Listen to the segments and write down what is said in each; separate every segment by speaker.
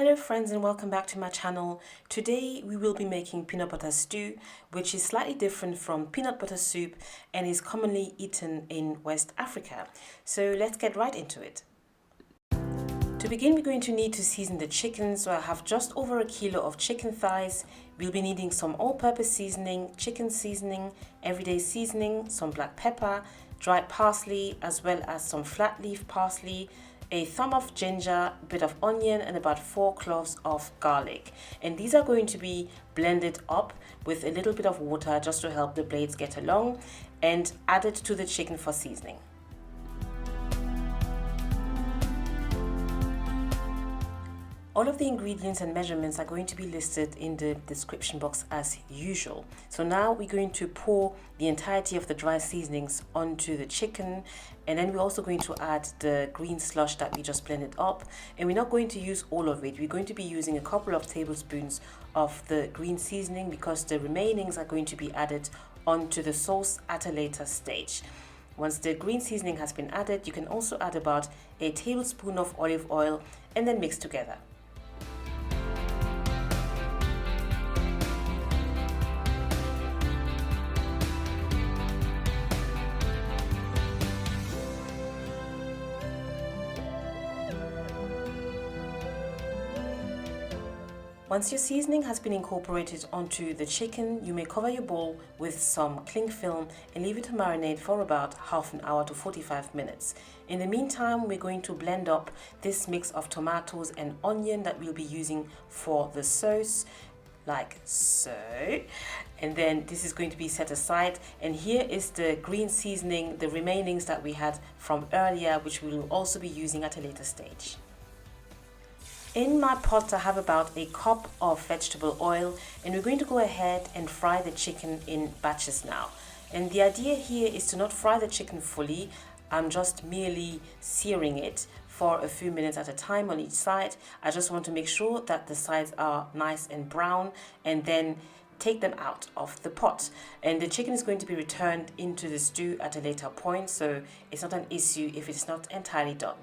Speaker 1: Hello friends and welcome back to my channel. Today we will be making peanut butter stew, which is slightly different from peanut butter soup and is commonly eaten in West Africa. So let's get right into it. To begin, we're going to need to season the chicken, so I have just over a kilo of chicken thighs. We'll be needing some all-purpose seasoning, chicken seasoning, everyday seasoning, some black pepper, dried parsley, as well as some flat leaf parsley, a thumb of ginger, a bit of onion, and about 4 cloves of garlic. And these are going to be blended up with a little bit of water just to help the blades get along and added to the chicken for seasoning. All of the ingredients and measurements are going to be listed in the description box as usual. So now we're going to pour the entirety of the dry seasonings onto the chicken, and then we're also going to add the green slush that we just blended up. And we're not going to use all of it. We're going to be using a couple of tablespoons of the green seasoning because the remainings are going to be added onto the sauce at a later stage. Once the green seasoning has been added, you can also add about a tablespoon of olive oil and then mix together. Once your seasoning has been incorporated onto the chicken, you may cover your bowl with some cling film and leave it to marinate for about half an hour to 45 minutes. In the meantime, we're going to blend up this mix of tomatoes and onion that we'll be using for the sauce, like so. And then this is going to be set aside, and here is the green seasoning, the remainings that we had from earlier, which we will also be using at a later stage. In my pot, I have about a cup of vegetable oil, and we're going to go ahead and fry the chicken in batches now. And the idea here is to not fry the chicken fully. I'm just merely searing it for a few minutes at a time on each side. I just want to make sure that the sides are nice and brown, and then take them out of the pot. And the chicken is going to be returned into the stew at a later point, so it's not an issue if it's not entirely done.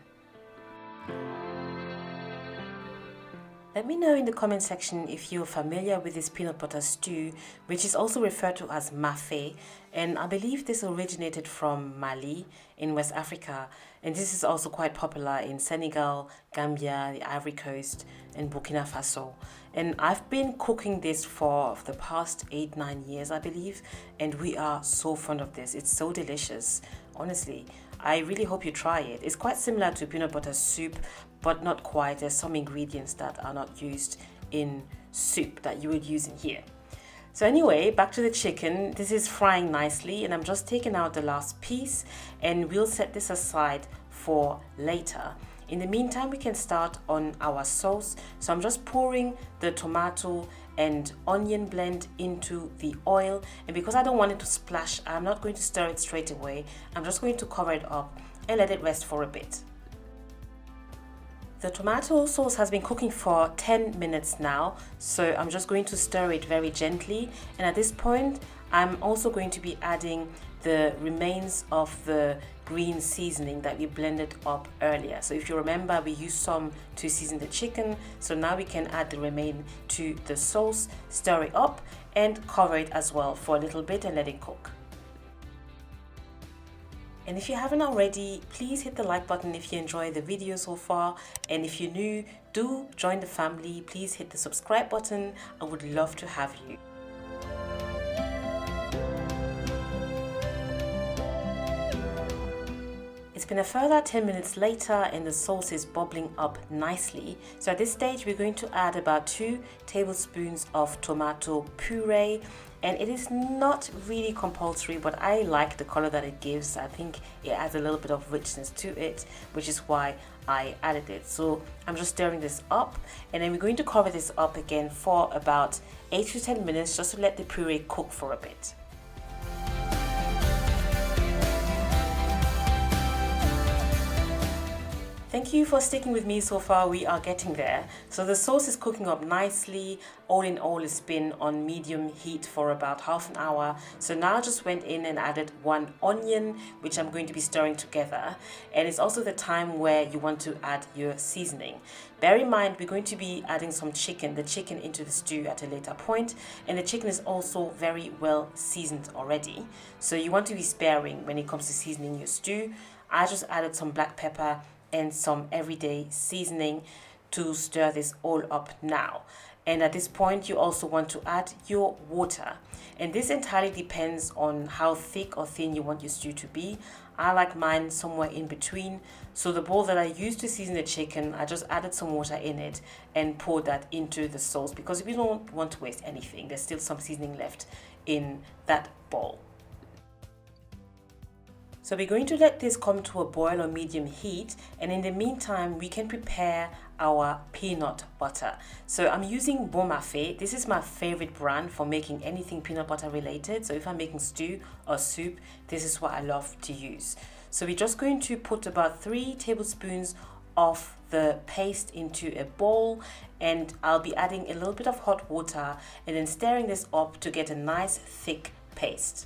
Speaker 1: Let me know in the comment section if you're familiar with this peanut butter stew, which is also referred to as Mafé, and I believe this originated from Mali in West Africa, and this is also quite popular in Senegal, Gambia, the Ivory Coast, and Burkina Faso. And I've been cooking this for the past 8-9 years, I believe, and we are so fond of this. It's so delicious, honestly. I really hope you try it. It's quite similar to peanut butter soup, but not quite. There's some ingredients that are not used in soup that you would use in here. So anyway, back to the chicken. This is frying nicely, and I'm just taking out the last piece, and we'll set this aside for later. In the meantime, we can start on our sauce. So I'm just pouring the tomato and onion blend into the oil, and because I don't want it to splash, I'm not going to stir it straight away. I'm just going to cover it up and let it rest for a bit. The tomato sauce has been cooking for 10 minutes now, so I'm just going to stir it very gently, and at this point I'm also going to be adding the remains of the green seasoning that we blended up earlier. So if you remember, we used some to season the chicken, so now we can add the remain to the sauce, stir it up and cover it as well for a little bit and let it cook. And if you haven't already, please hit the like button if you enjoyed the video so far, and if you're new, do join the family. Please hit the subscribe button. I would love to have you. It's been a further 10 minutes later, and the sauce is bubbling up nicely. So at this stage, we're going to add about 2 tablespoons of tomato puree. And it is not really compulsory, but I like the color that it gives. I think it adds a little bit of richness to it, which is why I added it. So I'm just stirring this up, and then we're going to cover this up again for about 8 to 10 minutes just to let the puree cook for a bit. Thank you for sticking with me so far. We are getting there. So the sauce is cooking up nicely. All in all, it's been on medium heat for about half an hour. So now I just went in and added 1 onion, which I'm going to be stirring together. And it's also the time where you want to add your seasoning. Bear in mind, we're going to be adding the chicken into the stew at a later point. And the chicken is also very well seasoned already. So you want to be sparing when it comes to seasoning your stew. I just added some black pepper and some everyday seasoning to stir this all up now. And at this point, you also want to add your water. And this entirely depends on how thick or thin you want your stew to be. I like mine somewhere in between. So the bowl that I used to season the chicken, I just added some water in it and poured that into the sauce, because we don't want to waste anything. There's still some seasoning left in that bowl. So we're going to let this come to a boil on medium heat, and in the meantime we can prepare our peanut butter. So I'm using Mafé. This is my favorite brand for making anything peanut butter related. So if I'm making stew or soup, this is what I love to use. So we're just going to put about 3 tablespoons of the paste into a bowl, and I'll be adding a little bit of hot water and then stirring this up to get a nice thick paste.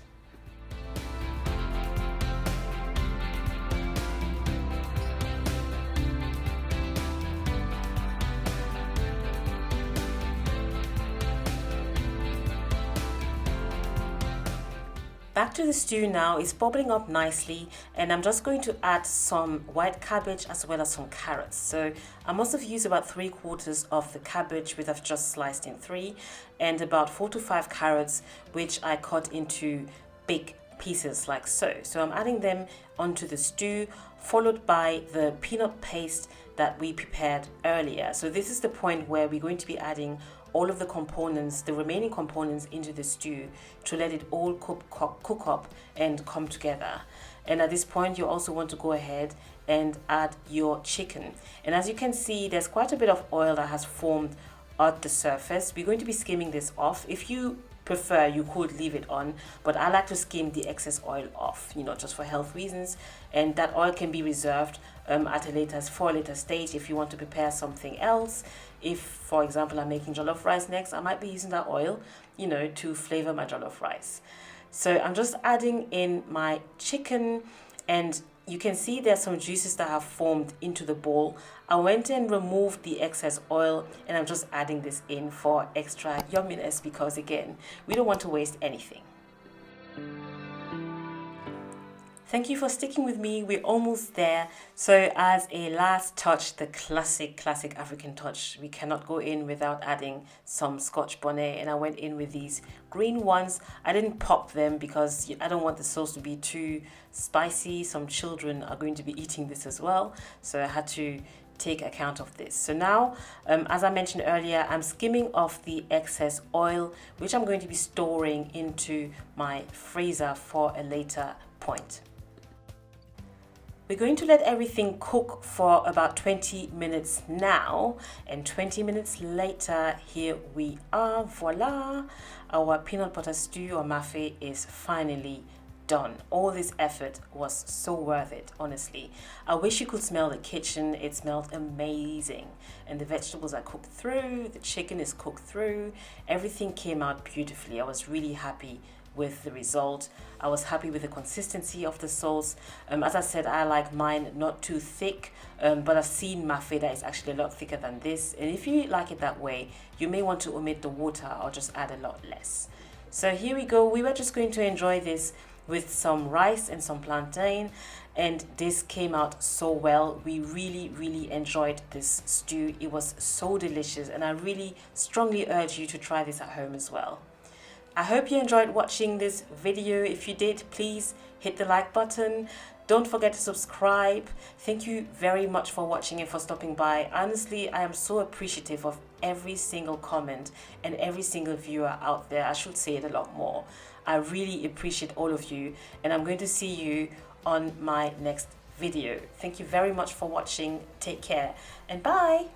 Speaker 1: Back to the stew now. It's bubbling up nicely, and I'm just going to add some white cabbage as well as some carrots. So I must have used about 3/4 of the cabbage, which I've just sliced in 3, and about 4 to 5 carrots, which I cut into big pieces like so. So I'm adding them onto the stew, followed by the peanut paste that we prepared earlier. So this is the point where we're going to be adding all of the components, the remaining components, into the stew to let it all cook up and come together. And at this point, you also want to go ahead and add your chicken. And as you can see, there's quite a bit of oil that has formed at the surface. We're going to be skimming this off. If you prefer, you could leave it on, but I like to skim the excess oil off, just for health reasons. And that oil can be reserved for a later stage if you want to prepare something else. If, for example, I'm making jollof rice next, I might be using that oil, to flavor my jollof rice. So I'm just adding in my chicken, and you can see there's some juices that have formed into the bowl. I went and removed the excess oil, and I'm just adding this in for extra yumminess, because again, we don't want to waste anything. Thank you for sticking with me. We're almost there. So as a last touch, the classic African touch, we cannot go in without adding some Scotch bonnet. And I went in with these green ones. I didn't pop them because I don't want the sauce to be too spicy. Some children are going to be eating this as well. So I had to take account of this. So now, as I mentioned earlier, I'm skimming off the excess oil, which I'm going to be storing into my freezer for a later point. We're going to let everything cook for about 20 minutes now, and 20 minutes later, here we are. Voila! Our peanut butter stew, or mafé, is finally done. All this effort was so worth it, honestly. I wish you could smell the kitchen. It smelled amazing. And the vegetables are cooked through, the chicken is cooked through. Everything came out beautifully. I was really happy with the result. I was happy with the consistency of the sauce. As I said, I like mine not too thick, but I've seen mafé that is actually a lot thicker than this. And if you like it that way, you may want to omit the water or just add a lot less. So here we go. We were just going to enjoy this with some rice and some plantain, and this came out so well. We really enjoyed this stew. It was so delicious, and I really strongly urge you to try this at home as well. I hope you enjoyed watching this video. If you did, please hit the like button. Don't forget to subscribe. Thank you very much for watching and for stopping by. Honestly, I am so appreciative of every single comment and every single viewer out there. I should say it a lot more. I really appreciate all of you, and I'm going to see you on my next video. Thank you very much for watching. Take care and bye.